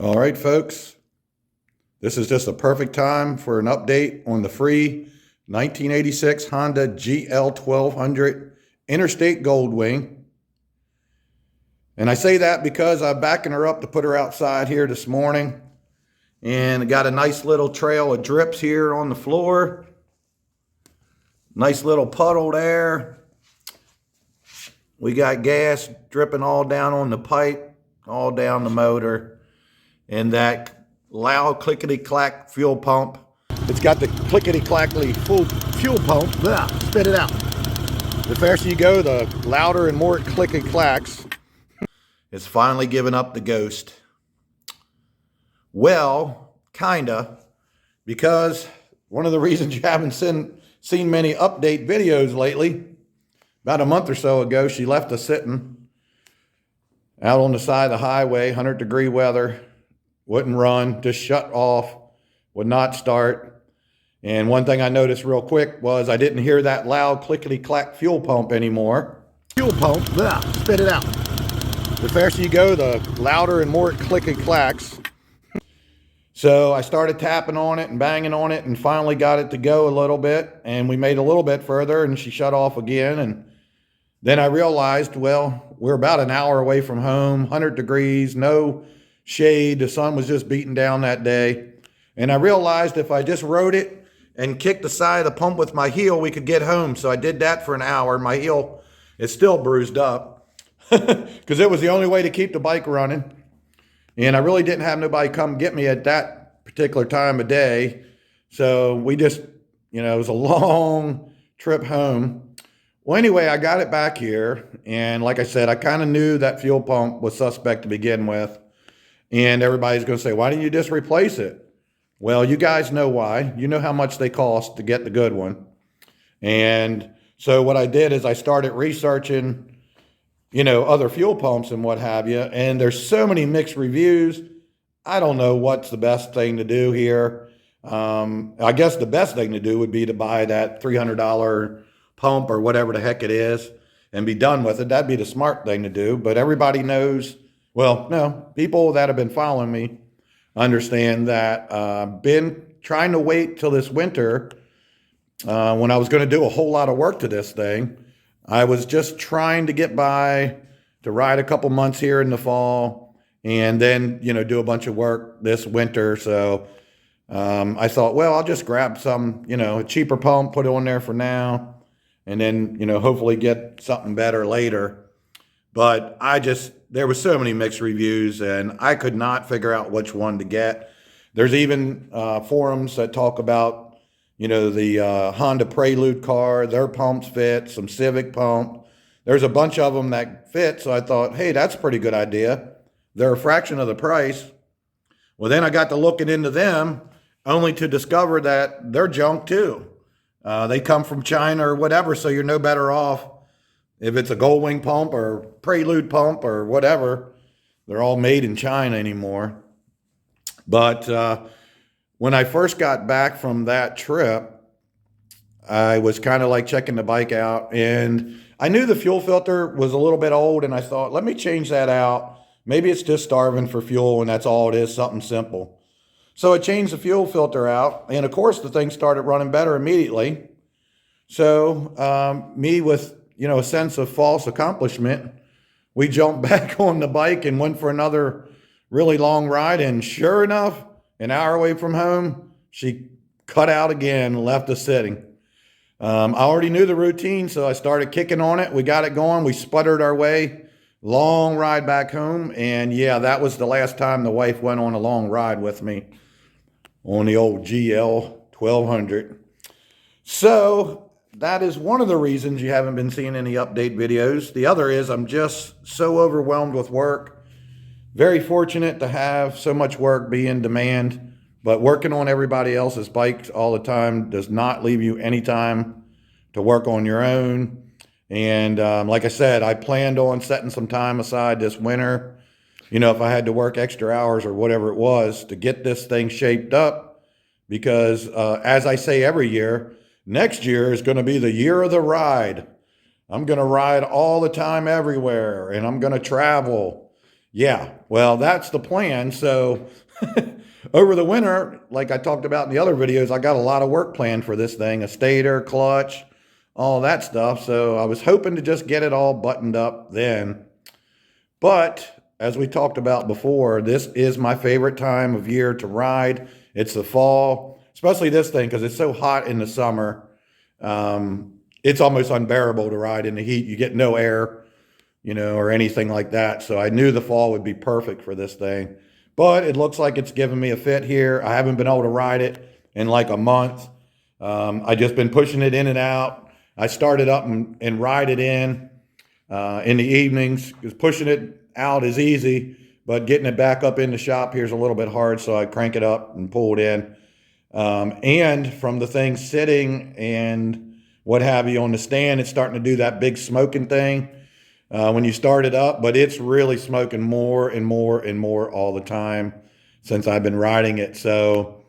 All right, folks, this is just a perfect time for an update on the free 1986 Honda GL1200 Interstate Goldwing. And I say that because I'm backing her up to put her outside here this morning. And I got a nice little trail of drips here on the floor. Nice little puddle there. We got gas dripping all down on the pipe, all down the motor. And that loud clickety-clack fuel pump. It's got the clickety-clackly full fuel pump. Blah, spit it out. The faster you go, the louder and more it clickety-clacks. It's finally given up the ghost. Well, kinda, because one of the reasons you haven't seen many update videos lately, about a month or so ago, she left us sitting out on the side of the highway, 100-degree weather. Wouldn't run, just shut off, would not start. And one thing I noticed real quick was I didn't hear that loud clickety-clack fuel pump anymore. Fuel pump, blah, spit it out. The faster you go, the louder and more it clickety-clacks. So I started tapping on it and banging on it and finally got it to go a little bit. And we made a little bit further and she shut off again. And then I realized, well, we're about an hour away from home, 100 degrees, no shade. The sun was just beating down that day. And I realized if I just rode it and kicked the side of the pump with my heel, we could get home. So I did that for an hour. My heel is still bruised up because it was the only way to keep the bike running. And I really didn't have nobody come get me at that particular time of day. So we just, it was a long trip home. Well, anyway, I got it back here. And like I said, I kind of knew that fuel pump was suspect to begin with. And everybody's going to say, why didn't you just replace it? Well, you guys know why. You know how much they cost to get the good one. And so what I did is I started researching, other fuel pumps and what have you. And there's so many mixed reviews. I don't know what's the best thing to do here. I guess the best thing to do would be to buy that $300 pump or whatever the heck it is and be done with it. That'd be the smart thing to do. But everybody knows. Well, no, people that have been following me understand that I've been trying to wait till this winter when I was going to do a whole lot of work to this thing. I was just trying to get by to ride a couple months here in the fall and then, do a bunch of work this winter. So I thought, well, I'll just grab some, a cheaper pump, put it on there for now, and then, hopefully get something better later. But there were so many mixed reviews and I could not figure out which one to get. There's even forums that talk about, the Honda Prelude car, their pumps fit, some Civic pump. There's a bunch of them that fit. So I thought, hey, that's a pretty good idea. They're a fraction of the price. Well, then I got to looking into them only to discover that they're junk too. They come from China or whatever. So you're no better off. If it's a Goldwing pump or Prelude pump or whatever, they're all made in China anymore. But when I first got back from that trip, I was kind of like checking the bike out. And I knew the fuel filter was a little bit old. And I thought, let me change that out. Maybe it's just starving for fuel and that's all it is, something simple. So I changed the fuel filter out. And of course, the thing started running better immediately. So me with a sense of false accomplishment, we jumped back on the bike and went for another really long ride. And sure enough, an hour away from home, she cut out again and left us sitting. I already knew the routine, so I started kicking on it. We got it going. We sputtered our way. Long ride back home. And yeah, that was the last time the wife went on a long ride with me on the old GL1200. So that is one of the reasons you haven't been seeing any update videos. The other is I'm just so overwhelmed with work. Very fortunate to have so much work be in demand, but working on everybody else's bikes all the time does not leave you any time to work on your own. And like I said, I planned on setting some time aside this winter, if I had to work extra hours or whatever it was to get this thing shaped up, because as I say every year, next year is going to be the year of the ride. I'm going to ride all the time everywhere, and I'm going to travel. Yeah, well, that's the plan. So over the winter, like I talked about in the other videos, I got a lot of work planned for this thing, a stator, clutch, all that stuff. So I was hoping to just get it all buttoned up then. But as we talked about before, this is my favorite time of year to ride. It's the fall, especially this thing because it's so hot in the summer. It's almost unbearable to ride in the heat. You get no air, or anything like that. So I knew the fall would be perfect for this thing. But it looks like it's giving me a fit here. I haven't been able to ride it in like a month. I just been pushing it in and out. I started up and ride it in the evenings, because pushing it out is easy, but getting it back up in the shop here is a little bit hard. So I crank it up and pull it in. And from the thing sitting and what have you on the stand, it's starting to do that big smoking thing when you start it up, but it's really smoking more and more and more all the time since I've been riding it. So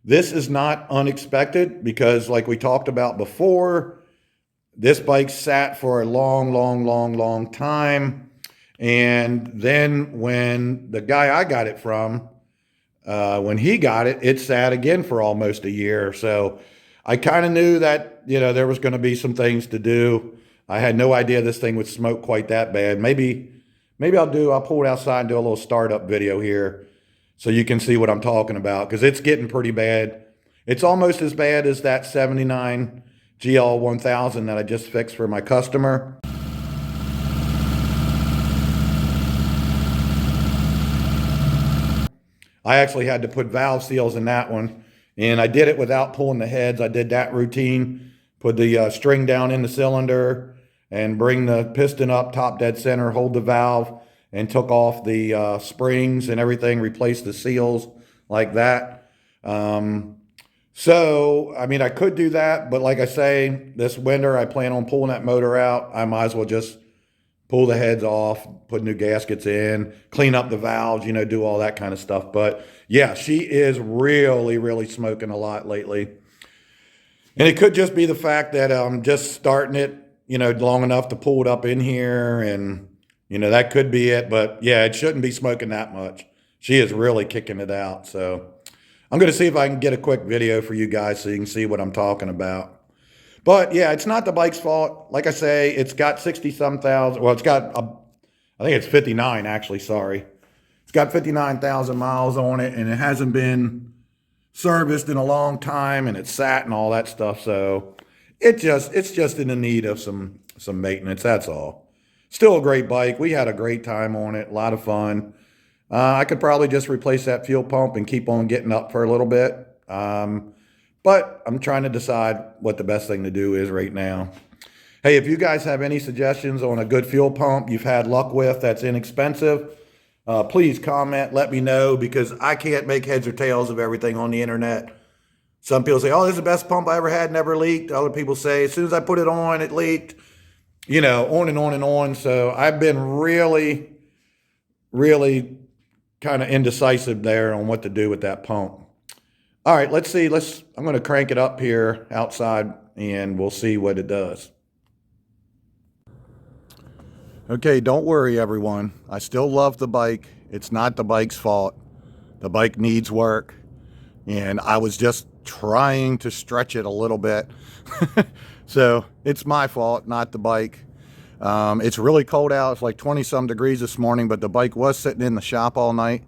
this is not unexpected because like we talked about before, this bike sat for a long, long, long, long time. And then when the guy I got it from, when he got it, it sat again for almost a year. So I kind of knew that, there was going to be some things to do. I had no idea this thing would smoke quite that bad. Maybe I'll pull it outside and do a little startup video here so you can see what I'm talking about, because it's getting pretty bad. It's almost as bad as that 79 GL1000 that I just fixed for my customer. I actually had to put valve seals in that one, and I did it without pulling the heads. I did that routine, put the string down in the cylinder and bring the piston up top dead center, hold the valve, and took off the springs and everything, replaced the seals like that. So, I mean, I could do that, but like I say, this winter I plan on pulling that motor out. I might as well just pull the heads off, put new gaskets in, clean up the valves, do all that kind of stuff. But yeah, she is really, really smoking a lot lately. And it could just be the fact that I'm just starting it, long enough to pull it up in here. And, that could be it. But yeah, it shouldn't be smoking that much. She is really kicking it out. So I'm going to see if I can get a quick video for you guys so you can see what I'm talking about. But yeah, it's not the bike's fault. Like I say, it's got 60-some thousand. Well, I think it's 59 actually, sorry. It's got 59,000 miles on it, and it hasn't been serviced in a long time, and it's sat and all that stuff. So it's just in the need of some maintenance, that's all. Still a great bike. We had a great time on it, a lot of fun. I could probably just replace that fuel pump and keep on getting up for a little bit. But I'm trying to decide what the best thing to do is right now. Hey, if you guys have any suggestions on a good fuel pump you've had luck with that's inexpensive, please comment, let me know, because I can't make heads or tails of everything on the internet. Some people say, oh, this is the best pump I ever had, never leaked. Other people say, as soon as I put it on, it leaked. On and on and on. So I've been really, really kind of indecisive there on what to do with that pump. All right, let's see. I'm going to crank it up here outside and we'll see what it does. Okay, don't worry everyone. I still love the bike. It's not the bike's fault. The bike needs work. And I was just trying to stretch it a little bit. So it's my fault, not the bike. It's really cold out. It's like 20-some degrees this morning, but the bike was sitting in the shop all night.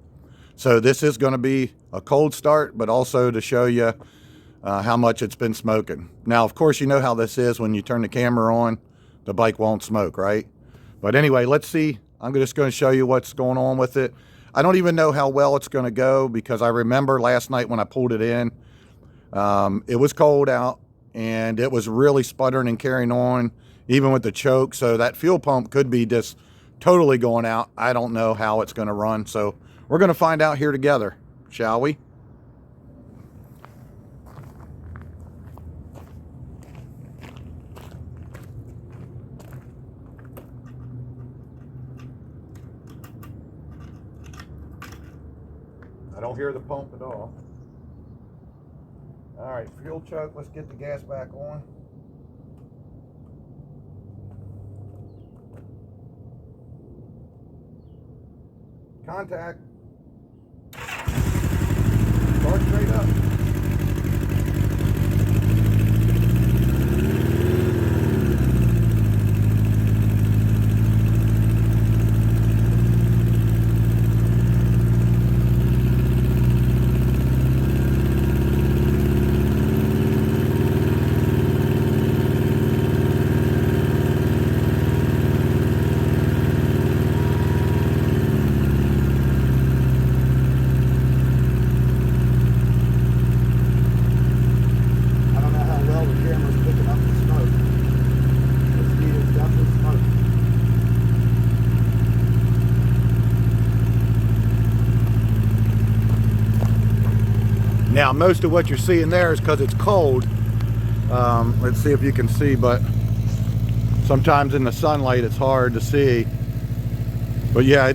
So this is going to be a cold start, but also to show you how much it's been smoking. Now, of course, you know how this is when you turn the camera on, the bike won't smoke, right? But anyway, let's see. I'm just going to show you what's going on with it. I don't even know how well it's going to go because I remember last night when I pulled it in, it was cold out and it was really sputtering and carrying on, even with the choke. So that fuel pump could be just totally going out. I don't know how it's going to run. So we're going to find out here together, shall we? I don't hear the pump at all. All right, fuel choke. Let's get the gas back on. Contact. Start straight up. Now, most of what you're seeing there is because it's cold. Let's see if you can see, but sometimes in the sunlight it's hard to see. But yeah,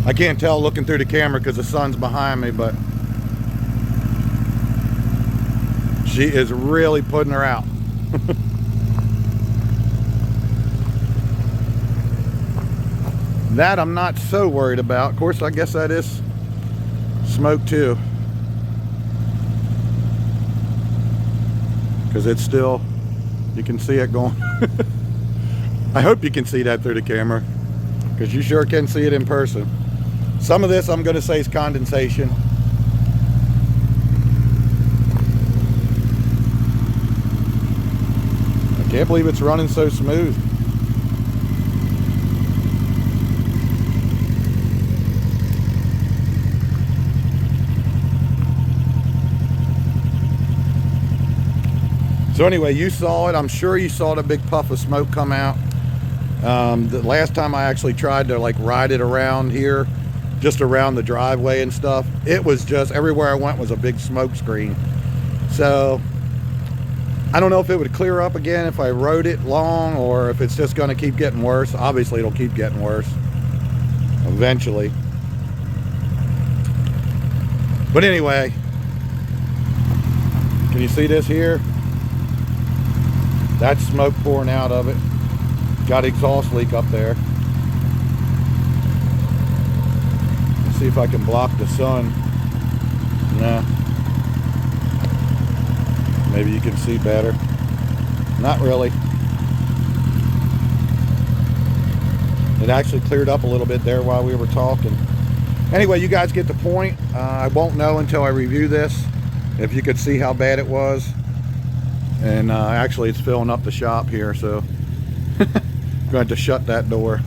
I can't tell looking through the camera because the sun's behind me, but she is really putting her out. That I'm not so worried about. Of course, I guess that is smoke too, because it's still, you can see it going. I hope you can see that through the camera, because you sure can see it in person. Some of this I'm going to say is condensation. I can't believe it's running so smooth. So anyway, you saw it. I'm sure you saw the big puff of smoke come out. The last time I actually tried to like ride it around here, just around the driveway and stuff, it was just everywhere I went was a big smoke screen. So I don't know if it would clear up again if I rode it long, or if it's just going to keep getting worse. Obviously it'll keep getting worse eventually. But anyway, can you see this here? That's smoke pouring out of it. Got exhaust leak up there. Let's see if I can block the sun. Nah. Maybe you can see better. Not really. It actually cleared up a little bit there while we were talking. Anyway, you guys get the point. I won't know until I review this if you could see how bad it was. And actually it's filling up the shop here, so I'm going to shut that door.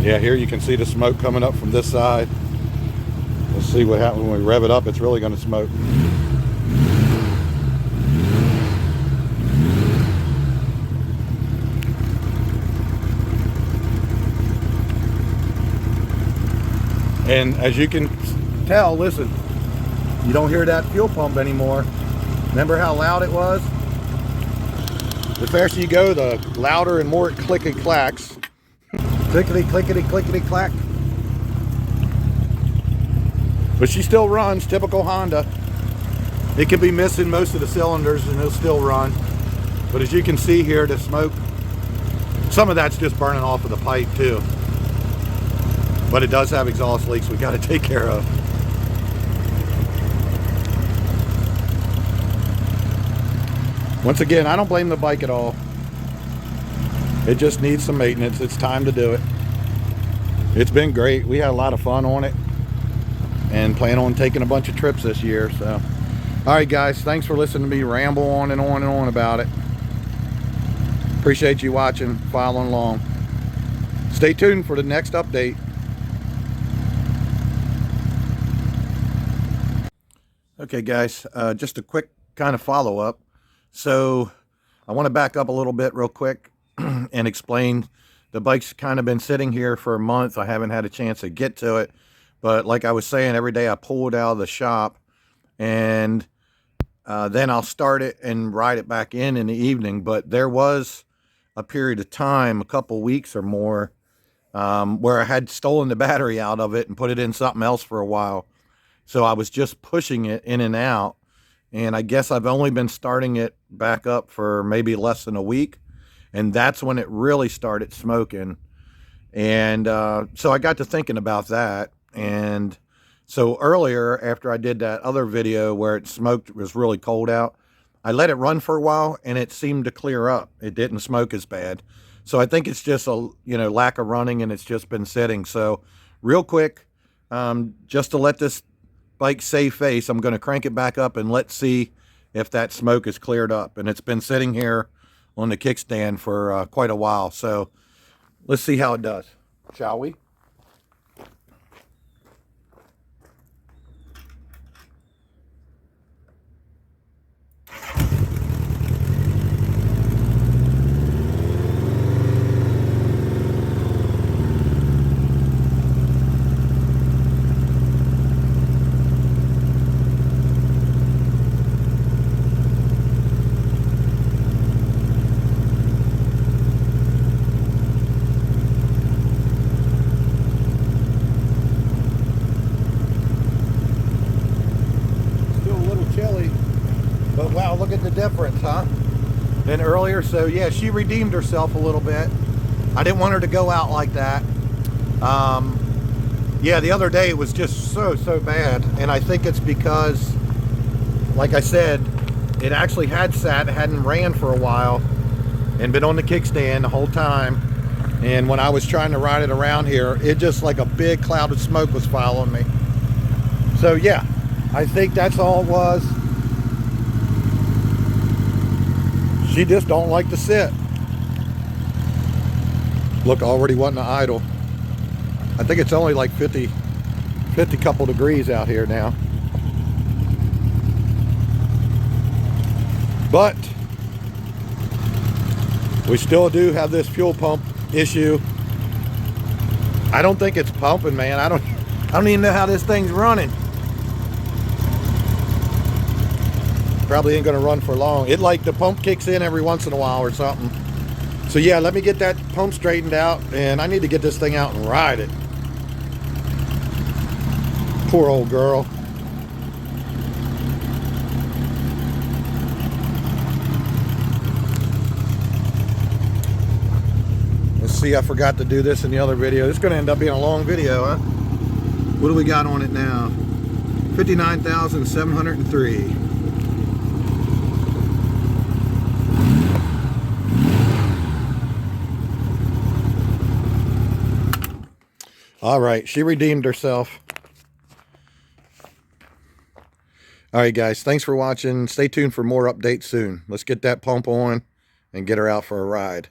Yeah, here you can see the smoke coming up from this side. Let's see what happens when we rev it up. It's really going to smoke. And as you can tell, listen, you don't hear that fuel pump anymore. Remember how loud it was? The faster you go, the louder and more it clickety clacks. Clickety, clickety, clickety clack. But she still runs, typical Honda. It can be missing most of the cylinders and it'll still run. But as you can see here, the smoke, some of that's just burning off of the pipe too. But it does have exhaust leaks we got to take care of. Once again, I don't blame the bike at all. It just needs some maintenance. It's time to do it. It's been great. We had a lot of fun on it and plan on taking a bunch of trips this year. So, all right, guys, thanks for listening to me ramble on and on and on about it. Appreciate you watching, following along. Stay tuned for the next update. Okay, guys, just a quick kind of follow-up. So I want to back up a little bit real quick and explain. The bike's kind of been sitting here for a month. I haven't had a chance to get to it. But like I was saying, every day I pull it out of the shop, and then I'll start it and ride it back in the evening. But there was a period of time, a couple weeks or more, where I had stolen the battery out of it and put it in something else for a while. So I was just pushing it in and out, and I guess I've only been starting it back up for maybe less than a week, and that's when it really started smoking. And so I got to thinking about that. And so earlier, after I did that other video where it smoked, it was really cold out, I let it run for a while and it seemed to clear up. It didn't smoke as bad. So I think it's just a lack of running, and it's just been sitting. So real quick, just to let this bike save face, I'm going to crank it back up and let's see if that smoke is cleared up. And it's been sitting here on the kickstand for quite a while. So let's see how it does, shall we? Still a little chilly, but wow, look at the difference, huh? Than earlier. So yeah, she redeemed herself a little bit. I didn't want her to go out like that. Yeah, the other day it was just so bad, and I think it's because, like I said, it actually had sat, it hadn't ran for a while, and been on the kickstand the whole time. And when I was trying to ride it around here, it just like a big cloud of smoke was following me. So yeah, I think that's all it was. She just don't like to sit. Look, already wanting to idle. I think it's only like 50 couple degrees out here now. But we still do have this fuel pump issue. I don't think it's pumping, man. I don't even know how this thing's running. Probably ain't gonna run for long. It like the pump kicks in every once in a while or something. So yeah, let me get that pump straightened out, and I need to get this thing out and ride it. Poor old girl. Let's see, I forgot to do this in the other video. This is gonna end up being a long video, huh? What do we got on it now? 59,703. All right, she redeemed herself. All right, guys, thanks for watching. Stay tuned for more updates soon. Let's get that pump on and get her out for a ride.